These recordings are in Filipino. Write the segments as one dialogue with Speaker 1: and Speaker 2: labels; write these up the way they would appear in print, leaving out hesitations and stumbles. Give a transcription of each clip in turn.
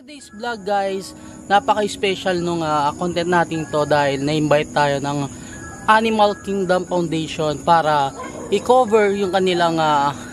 Speaker 1: Today's vlog guys, napaka-special nung content natin to dahil na-invite tayo ng Animal Kingdom Foundation para i-cover yung kanilang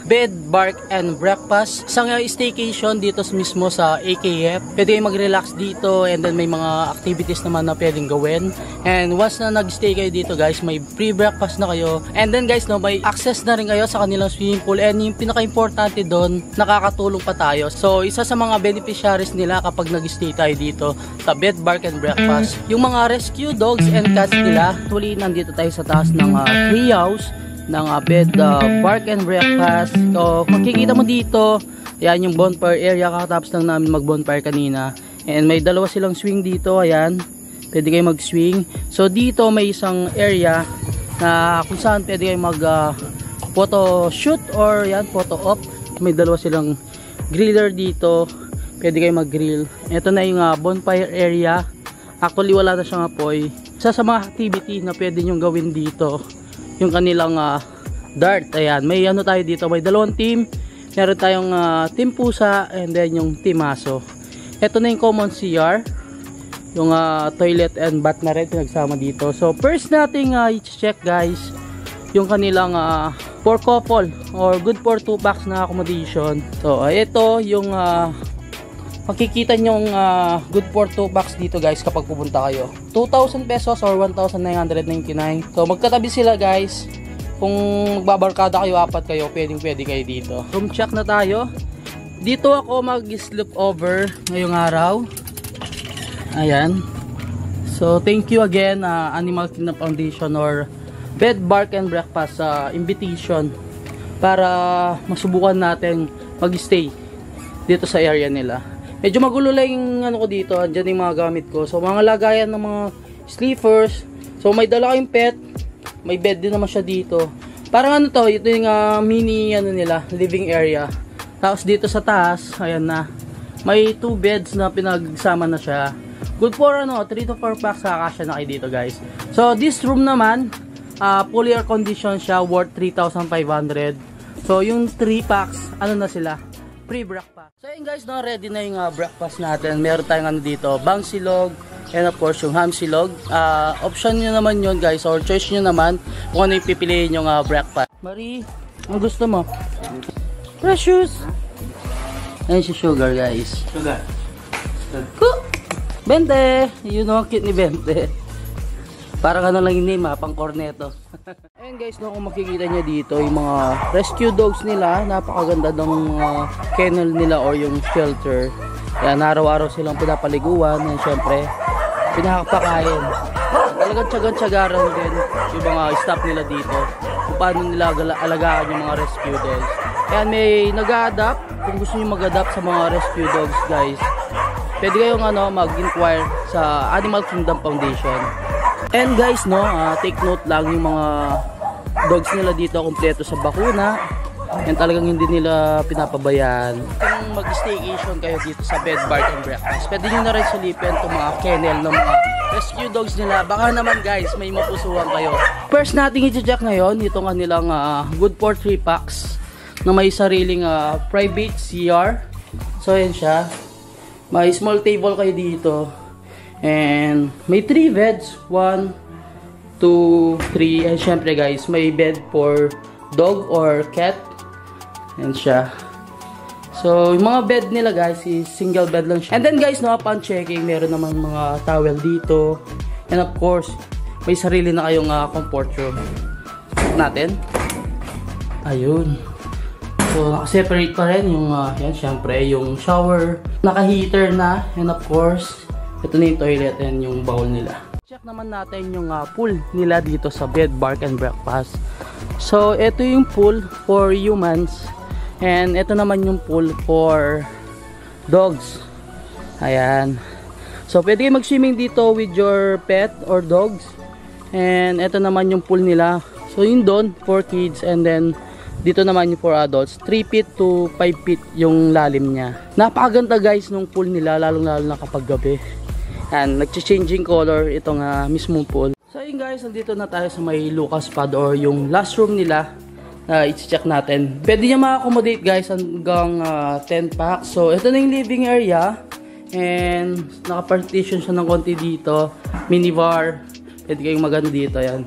Speaker 1: bed, bark, and breakfast. Isang staycation dito mismo sa AKF. Pwede kayo mag-relax dito and then may mga activities naman na pwedeng gawin. And once na nag-stay kayo dito guys, may free breakfast na kayo. And then guys, no, may access na rin kayo sa kanilang swimming pool. And yung pinaka-importante doon, nakakatulong pa tayo. So, isa sa mga beneficiaries nila kapag nag-stay tayo dito sa bed, bark, and breakfast, yung mga rescue dogs and cats nila. Actually, nandito tayo sa taas ng tree house ng bed, bark, and breakfast. So, makikita mo dito, yan yung bonfire area. Kakatapos lang namin mag-bonfire kanina. And may dalawa silang swing dito, ayan. Pwede kayo mag-swing. So, dito may isang area na kung saan pwede kayo mag-photo shoot or yan, photo op. May dalawa silang griller dito. Pwede kayo mag-grill. Ito na yung bonfire area. Actually, wala na siyang apoy. Isa sa mga activity na pwede nyong gawin dito, yung kanilang dart. Ayan, may ano tayo dito, may dalawang team. Meron tayong team pusa and then yung team aso. Ito na yung common CR, yung toilet and bath na rin pinagsama dito. So first nating i-check guys yung kanilang for couple or good for 2 packs na accommodation. So ito yung makikita nyong good for 2 packs dito guys kapag pupunta kayo. 2,000 pesos or 1,999. So magkatabi sila guys. Kung magbabarkada kayo, 4 kayo, pwede kayo dito. Room check na tayo. Dito ako mag-sleep over ngayong araw. Ayan. So thank you again Animal Kingdom Foundation or Bed, Bark, and Breakfast invitation para masubukan natin mag-stay dito sa area nila. Medyo magulo lang yung ano ko dito, andyan yung mga gamit ko. So mga lagayan ng mga sleepers. So may dala kayong pet, may bed din naman siya dito. Parang ano to, ito yung mini ano nila, living area. Tapos dito sa taas, ayan na. May 2 beds na pinagsama na siya. Good for 3 to 4 packs kakasya na kayo dito guys. So this room naman, fully air conditioned siya, worth 3,500. So yung 3 packs, ano na sila? Free breakfast. So yun guys, no, ready na yung breakfast natin. Meron tayong ano dito, bang silog, and of course yung ham silog. Option nyo naman yun guys, or choice nyo naman kung ano yung pipiliin yung breakfast. Marie, ang gusto mo? Precious. Ayan si Sugar guys.
Speaker 2: Sugar.
Speaker 1: Bente. You know, cute ni Bente. Parang ano lang yung name pang corneto. Ayan guys, no, kung makikita nyo dito yung mga rescue dogs nila, napakaganda ng kennel nila or yung shelter. Yan, araw-araw silang pinapaliguan and syempre pinakapakain. Talagang tiyagan-tiyagaran din yung mga staff nila dito kung paano nila alagaan yung mga rescue dogs. Ayan, may nag-a-adapt. Kung gusto nyo mag-adapt sa mga rescue dogs guys, pwede kayong mag-inquire sa Animal Kingdom Foundation. And guys, no, take note lang yung mga dogs nila dito kompleto sa bakuna. And talagang hindi nila pinapabayaan. Kung mag-staycation kayo dito sa Bed, Bark, and Breakfast, pwede nyo na rin silipin itong mga kennel ng mga rescue dogs nila. Baka naman guys, may mapusuhan kayo. First natin i-check ngayon, itong kanilang good for 3 packs na may sariling private CR. So yan siya. May small table kayo dito. And may 3 beds. 1, 2, 3. And syempre guys, may bed for dog or cat. Yan siya. So, yung mga bed nila guys is single bed lang siya. And then guys, no, upon checking, meron naman mga towel dito. And of course, may sarili na kayong comfort room. Check natin. Ayun. So, naka-separate pa rin yung, yan, syempre, yung shower. Naka-heater na. And of course, ito na yung toilet and yung bowl nila. Check naman natin yung pool nila dito sa Bed Bark and Breakfast. So, ito yung pool for humans. And ito naman yung pool for dogs. Ayan. So, pwede kayo mag-swimming dito with your pet or dogs. And ito naman yung pool nila. So, yun doon for kids. And then, dito naman yung for adults. 3 feet to 5 feet yung lalim niya. Napakaganda guys nung pool nila. Lalong-lalo na kapag gabi. And nag-changing color itong mismong pool. So, yun guys. Nandito na tayo sa may Lucas Pad or yung last room nila. I-check natin. Pwede niya ma-accommodate guys hanggang 10 packs. So, ito na yung living area. And, naka-partition siya ng konti dito. Minibar. Pwede kayong magano dito. Yan.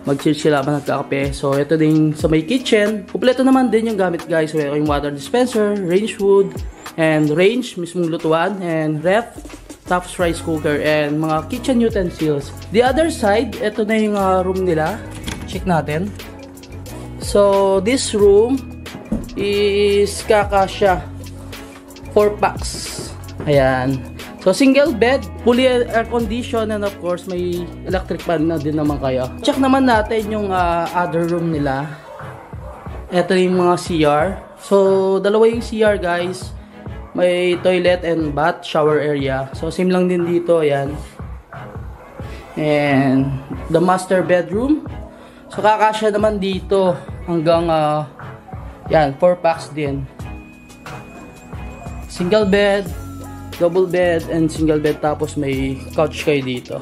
Speaker 1: Mag-chill sila ba nagkakape. So, ito din sa may kitchen. Kompleto naman din yung gamit guys. Meron yung water dispenser, range wood, and range, mismong lutuan, and ref, Topps rice cooker, and mga kitchen utensils. The other side, ito na yung room nila. Check natin. So, this room is kakasya 4 packs. Ayan. So, single bed, fully air conditioned, and of course, may electric fan na din naman kayo. Check naman natin yung other room nila. Ito yung mga CR. So, dalawa yung CR guys. May toilet and bath, shower area. So, same lang din dito. Ayan. And, the master bedroom. So, kakasya naman dito hanggang, yan, 4 packs din. Single bed, double bed, and single bed. Tapos may couch kayo dito.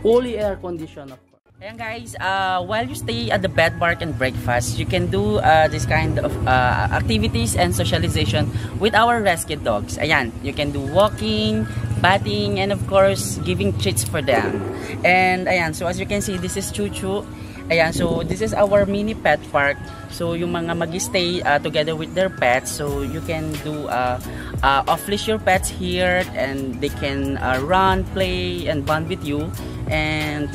Speaker 1: Fully air conditioned.
Speaker 2: Ayan guys, while you stay at the Bed Bark and Breakfast, you can do this kind of activities and socialization with our rescue dogs. Ayan, you can do walking, bathing, and of course, giving treats for them. And ayan, so as you can see, this is Chuchu. Ayan, so this is our mini pet park. So yung mga mag-stay together with their pets, so you can do off-leash your pets here, and they can run, play, and bond with you. And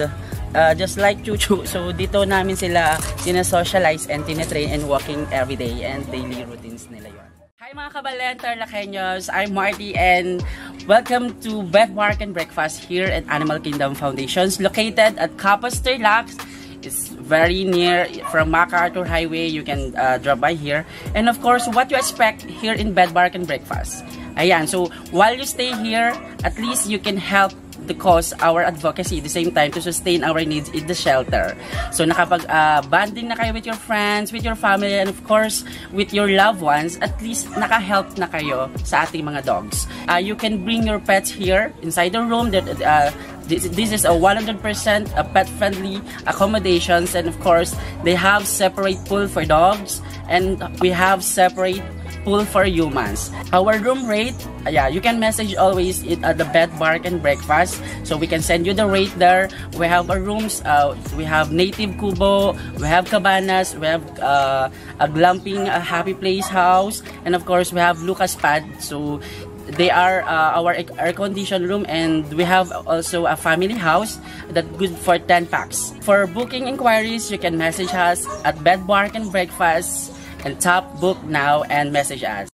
Speaker 2: just like Chuchu, so dito namin sila sinasocialize and tinetrain and walking every day, and daily routines nila yun. Hi mga kabalenter Lakeños, I'm Marty and welcome to Bed Bark and Breakfast here at Animal Kingdom Foundations, located at Kapos Tarlac. It's very near from MacArthur Highway. You can drop by here. And of course, what you expect here in Bed Bark and Breakfast. Ayan, so while you stay here, at least you can help the cause our advocacy at the same time to sustain our needs in the shelter. So nakapag-bonding na kayo with your friends, with your family, and of course with your loved ones, at least naka-help na kayo sa ating mga dogs. You can bring your pets here inside the room. This is a 100% pet-friendly accommodations, and of course they have separate pool for dogs, and we have separate pool for humans. Our room rate, yeah, you can message always it at the Bed Bark and Breakfast, so we can send you the rate there. We have our rooms, we have native kubo, we have cabanas, we have a glamping, a happy place house, and of course we have Lucas Pad. So they are our air-conditioned room, and we have also a family house that good for 10 packs. For booking inquiries, you can message us at Bed Bark and Breakfast and tap book now and message us.